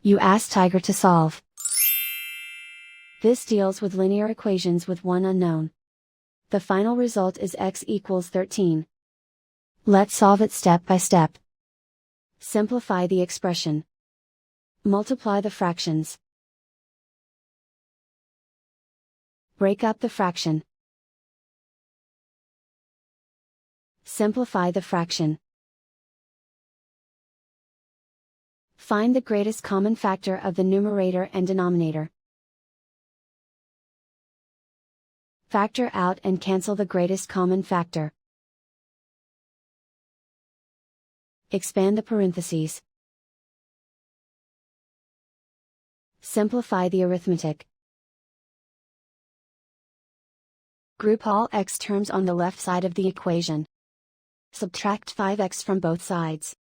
You ask Tiger to solve. This deals with linear equations with one unknown. The final result is x equals 13. Let's solve it step by step. Simplify the expression. Multiply the fractions. Break up the fraction. Simplify the fraction. Find the greatest common factor of the numerator and denominator. Factor out and cancel the greatest common factor. Expand the parentheses. Simplify the arithmetic. Group all x terms on the left side of the equation. Subtract 5x from both sides.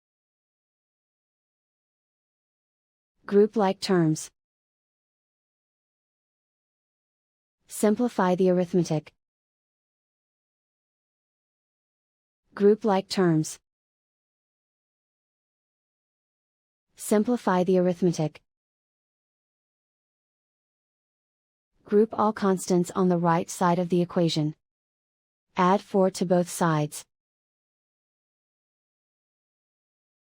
Group like terms. Simplify the arithmetic. Group like terms. Simplify the arithmetic. Group all constants on the right side of the equation. Add 4 to both sides.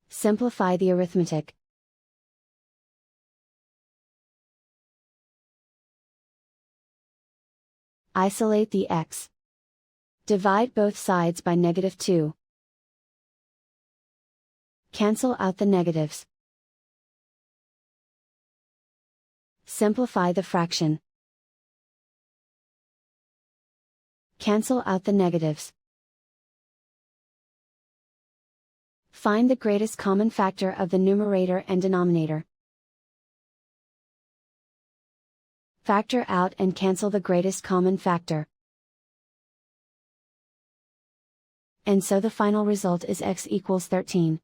Simplify the arithmetic. Isolate the x. Divide both sides by -2. Cancel out the negatives. Simplify the fraction. Cancel out the negatives. Find the greatest common factor of the numerator and denominator. Factor out and cancel the greatest common factor. And so the final result is x equals 13.